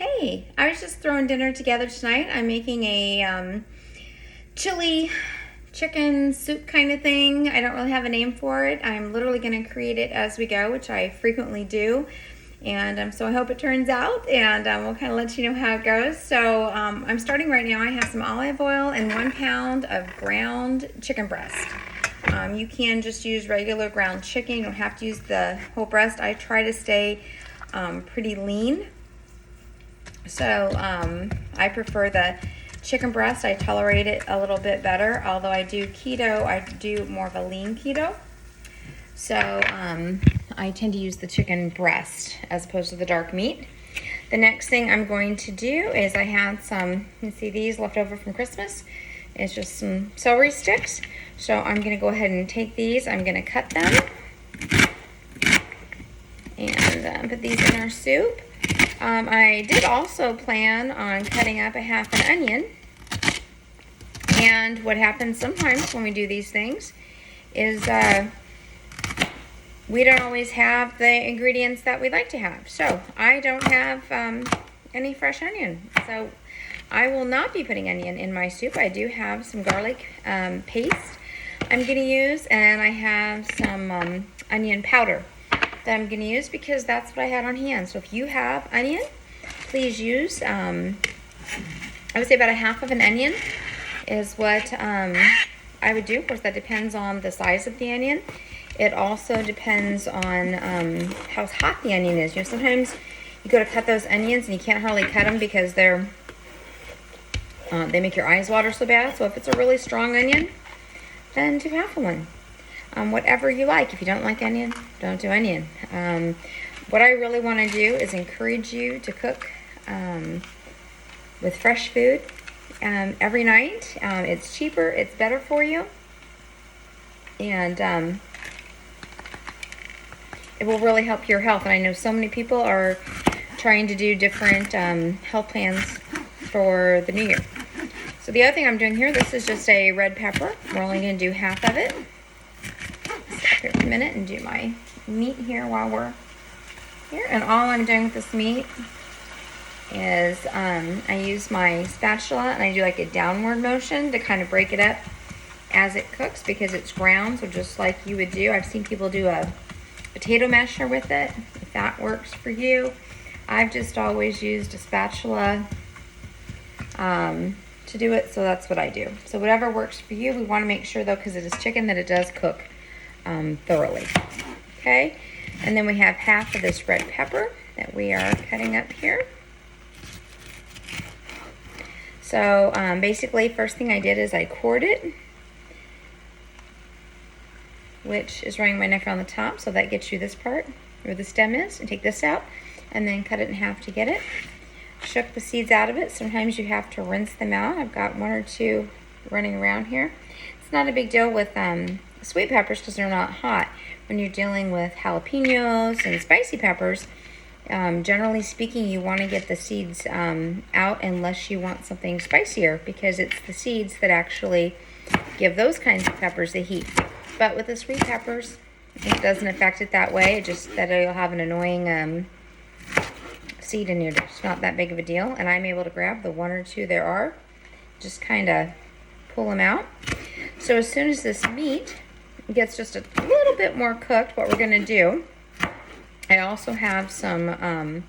Hey, I was just throwing dinner together tonight. I'm making a chili chicken soup kind of thing. I don't really have a name for it. I'm literally going to create it as we go, which I frequently do. And so I hope it turns out, and we'll kind of let you know how it goes. So I'm starting right now. I have some olive oil and 1 pound of ground chicken breast. You can just use regular ground chicken. You don't have to use the whole breast. I try to stay pretty lean. So I prefer the chicken breast. I tolerate it a little bit better. Although I do keto, I do more of a lean keto. So I tend to use the chicken breast as opposed to the dark meat. The next thing I'm going to do is I had some, you see these left over from Christmas. It's just some celery sticks. So I'm going to go ahead and take these. I'm going to cut them and put these in our soup. I did also plan on cutting up a half an onion. And what happens sometimes when we do these things is we don't always have the ingredients that we'd like to have. So I don't have any fresh onion. So I will not be putting onion in my soup. I do have some garlic paste I'm going to use, and I have some onion powder that I'm going to use because that's what I had on hand. So if you have onion, please use, I would say about a half of an onion is what I would do. Of course, that depends on the size of the onion. It also depends on how hot the onion is. You know, sometimes you go to cut those onions and you can't hardly cut them because they make your eyes water so bad. So if it's a really strong onion, then do half of one. Whatever you like. If you don't like onion, don't do onion. What I really want to do is encourage you to cook with fresh food every night. It's cheaper, it's better for you, and it will really help your health. And I know so many people are trying to do different health plans for the new year. So the other thing I'm doing here, this is just a red pepper. We're only going to do half of it. Stop here for a minute and do my meat here while we're here. And all I'm doing with this meat is I use my spatula and I do like a downward motion to kind of break it up as it cooks because it's ground. So just like you would do, I've seen people do a potato masher with it. If that works for you, I've just always used a spatula to do it, so that's what I do. So whatever works for you. We want to make sure though, because it is chicken, that it does cook thoroughly. Okay, and then we have half of this red pepper that we are cutting up here. So basically, first thing I did is I cored it, which is running my knife around the top, so that gets you this part where the stem is, and take this out and then cut it in half to get it. Shook the seeds out of it. Sometimes you have to rinse them out. I've got 1 or 2 running around here. It's not a big deal with sweet peppers because they're not hot. When you're dealing with jalapenos and spicy peppers, generally speaking, you want to get the seeds out unless you want something spicier, because it's the seeds that actually give those kinds of peppers the heat. But with the sweet peppers, it doesn't affect it that way. It just that it'll have an annoying seed in your dish. It's not that big of a deal. And I'm able to grab the 1 or 2 there are, just kind of pull them out. So as soon as this meat gets just a little bit more cooked, what we're going to do, I also have some, I'll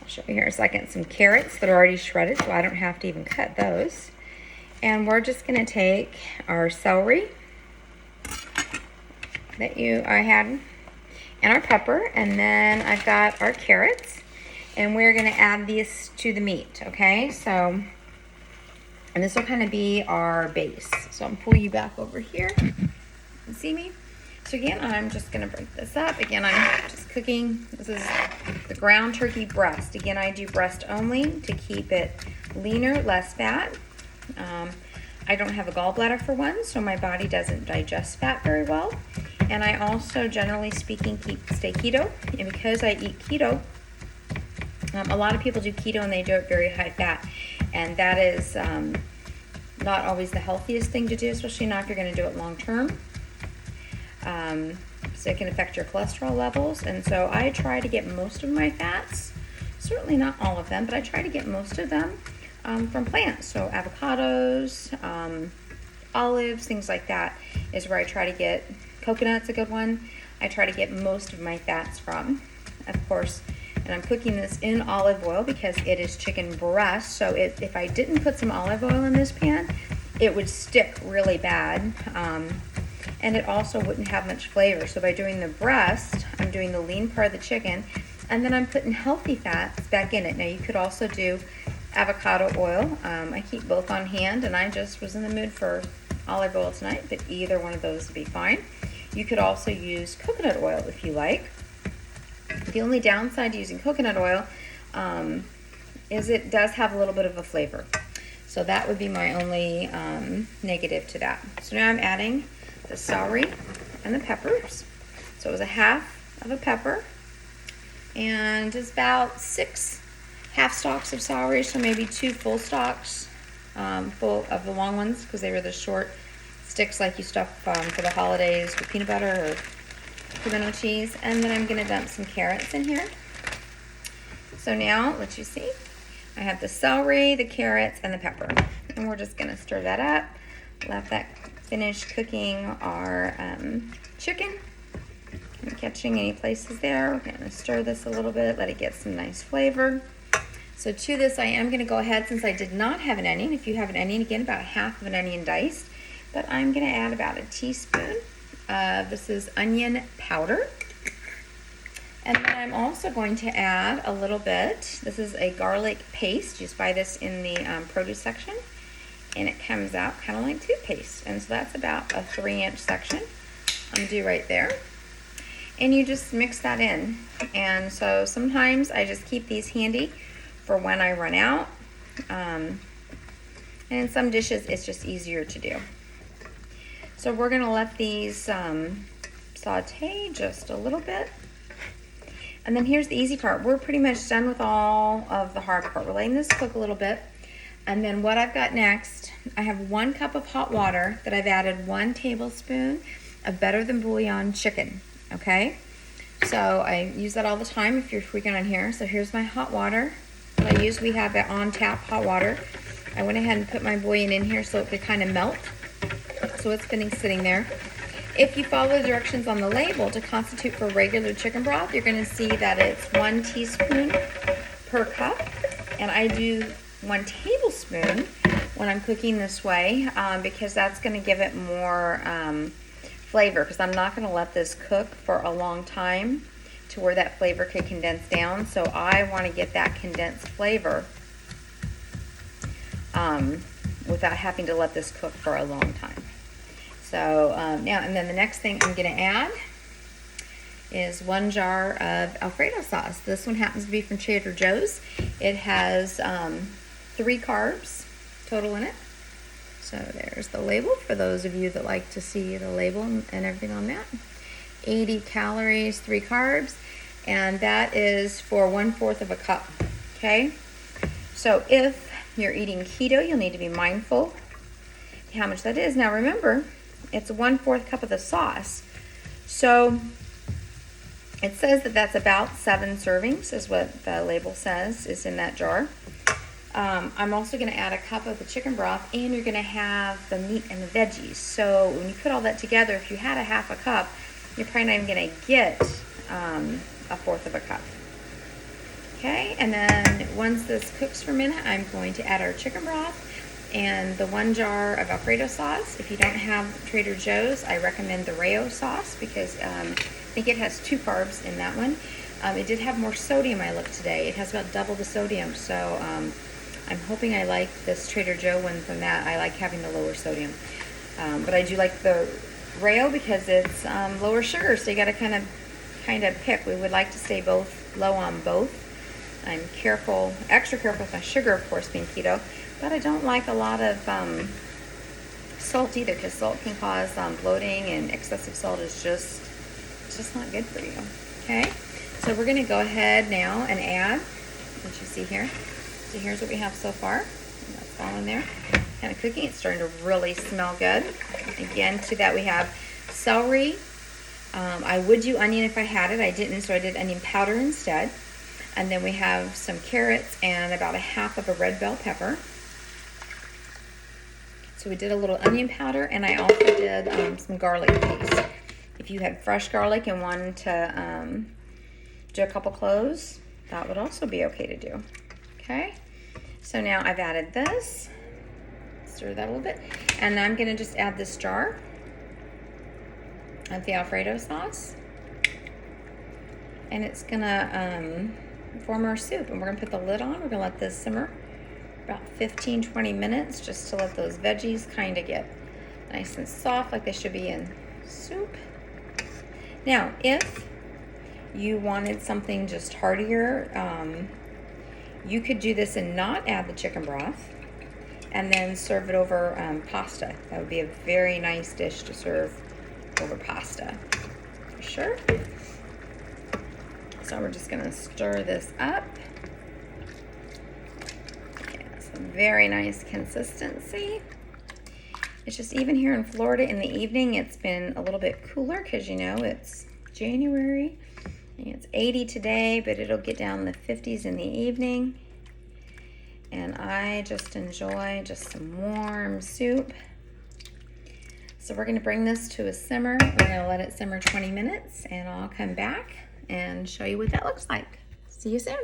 show you here in a second, some carrots that are already shredded, so I don't have to even cut those. And we're just going to take our celery that I had, and our pepper, and then I've got our carrots, and we're going to add these to the meat, okay? So, and this will kind of be our base. So I'm pull you back over here. You see me? So again, I'm just going to break this up. Again, I'm just cooking. This is the ground turkey breast. Again, I do breast only to keep it leaner, less fat. I don't have a gallbladder for one, so my body doesn't digest fat very well. And I also, generally speaking, stay keto. And because I eat keto, a lot of people do keto and they do it very high fat. And that is not always the healthiest thing to do, especially not if you're going to do it long term. So it can affect your cholesterol levels. And so I try to get most of my fats certainly not all of them, but I try to get most of them from plants. So avocados, olives, things like that is where I try to get. Coconut's a good one. I try to get most of my fats from, of course. And I'm cooking this in olive oil because it is chicken breast. So if I didn't put some olive oil in this pan, it would stick really bad. And it also wouldn't have much flavor. So by doing the breast, I'm doing the lean part of the chicken, and then I'm putting healthy fats back in it. Now you could also do avocado oil. I keep both on hand, and I just was in the mood for olive oil tonight, but either one of those would be fine. You could also use coconut oil if you like. The only downside to using coconut oil is it does have a little bit of a flavor. So that would be my only negative to that. So now I'm adding the celery and the peppers. So it was a half of a pepper, and it's about 6 half stalks of celery, so maybe 2 full stalks full of the long ones, because they were the short sticks like you stuff for the holidays with peanut butter or pimento cheese. And then I'm going to dump some carrots in here. So now, let you see, I have the celery, the carrots, and the pepper. And we're just going to stir that up. Let that finish cooking our chicken. I'm catching any places there. We're going to stir this a little bit, let it get some nice flavor. So to this, I am going to go ahead, since I did not have an onion. If you have an onion, again, about half of an onion diced. But I'm going to add about a teaspoon of, this is onion powder. And then I'm also going to add a little bit, this is a garlic paste. You just buy this in the produce section. And it comes out kind of like toothpaste. And so that's about a 3-inch section. I'm going to do right there. And you just mix that in. And so sometimes I just keep these handy for when I run out. And in some dishes, it's just easier to do. So we're going to let these saute just a little bit. And then here's the easy part. We're pretty much done with all of the hard part. We're letting this cook a little bit. And then what I've got next, I have 1 cup of hot water that I've added 1 tablespoon of better than bouillon chicken. Okay? So I use that all the time if you're freaking on here. So here's my hot water that I use. We have it on tap hot water. I went ahead and put my bouillon in here so it could kind of melt. So it's been sitting there. If you follow the directions on the label to constitute for regular chicken broth, you're going to see that it's 1 teaspoon per cup. And I do 1 tablespoon when I'm cooking this way because that's going to give it more flavor, because I'm not going to let this cook for a long time to where that flavor could condense down. So I want to get that condensed flavor without having to let this cook for a long time. So now, and then the next thing I'm going to add is 1 jar of Alfredo sauce. This one happens to be from Trader Joe's. It has 3 carbs total in it. So there's the label for those of you that like to see the label and everything on that. 80 calories, 3 carbs, and that is for 1/4 of a cup. Okay? So if you're eating keto, you'll need to be mindful how much that is. Now remember, it's 1/4 cup of the sauce. So it says that that's about 7 servings is what the label says is in that jar. I'm also going to add a cup of the chicken broth, and you're going to have the meat and the veggies. So when you put all that together, if you had a half a cup, you're probably not even going to get a 1/4 of a cup. Okay, and then once this cooks for a minute, I'm going to add our chicken broth and the 1 jar of Alfredo sauce. If you don't have Trader Joe's, I recommend the Rayo sauce because I think it has 2 carbs in that one. It did have more sodium, I looked today. It has about double the sodium, so I'm hoping I like this Trader Joe one from that. I like having the lower sodium. But I do like the Rayo because it's lower sugar, so you got to kind of pick. We would like to stay both low on both. I'm careful, extra careful with my sugar, of course, being keto, but I don't like a lot of salt either, because salt can cause bloating, and excessive salt is just not good for you. Okay, so we're going to go ahead now and add what you see here. So here's what we have so far. That's all in there. Kind of cooking. It's starting to really smell good. Again, to that we have celery. I would do onion if I had it. I didn't, so I did onion powder instead. And then we have some carrots and about a half of a red bell pepper. So we did a little onion powder, and I also did some garlic paste. If you had fresh garlic and wanted to do a couple cloves, that would also be okay to do. Okay, so now I've added this. Stir that a little bit, and I'm gonna just add this jar of the Alfredo sauce, and it's gonna form our soup. And we're gonna put the lid on. We're gonna let this simmer about 15-20 minutes just to let those veggies kind of get nice and soft like they should be in soup. Now, if you wanted something just heartier, you could do this and not add the chicken broth and then serve it over pasta. That would be a very nice dish to serve over pasta, for sure. So we're just gonna stir this up. Yeah, some very nice consistency. It's just even here in Florida in the evening, it's been a little bit cooler because you know it's January. And it's 80 today, but it'll get down in the 50s in the evening. And I just enjoy just some warm soup. So we're gonna bring this to a simmer. We're gonna let it simmer 20 minutes, and I'll come back and show you what that looks like. See you soon.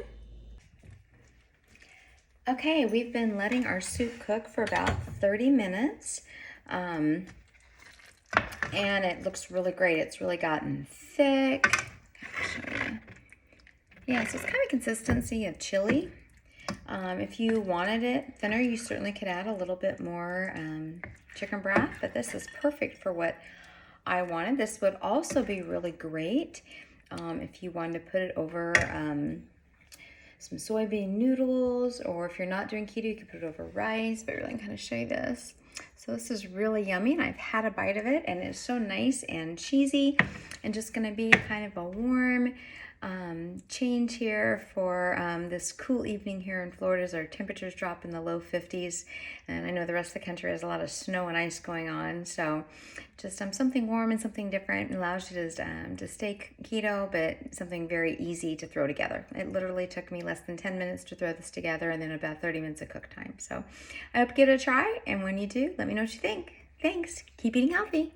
Okay, we've been letting our soup cook for about 30 minutes. And it looks really great. It's really gotten thick. I'll show you. Yeah, so it's kind of consistency of chili. If you wanted it thinner, you certainly could add a little bit more chicken broth, but this is perfect for what I wanted. This would also be really great if you wanted to put it over some soybean noodles, or if you're not doing keto, you could put it over rice, but really I'm kind of show you this. So this is really yummy, and I've had a bite of it, and it's so nice and cheesy, and just gonna be kind of a warm change here for this cool evening here in Florida as our temperatures drop in the low 50s. And I know the rest of the country has a lot of snow and ice going on. So just something warm and something different. It allows you to stay keto, but something very easy to throw together. It literally took me less than 10 minutes to throw this together, and then about 30 minutes of cook time. So I hope you give it a try. And when you do, let me know what you think. Thanks. Keep eating healthy.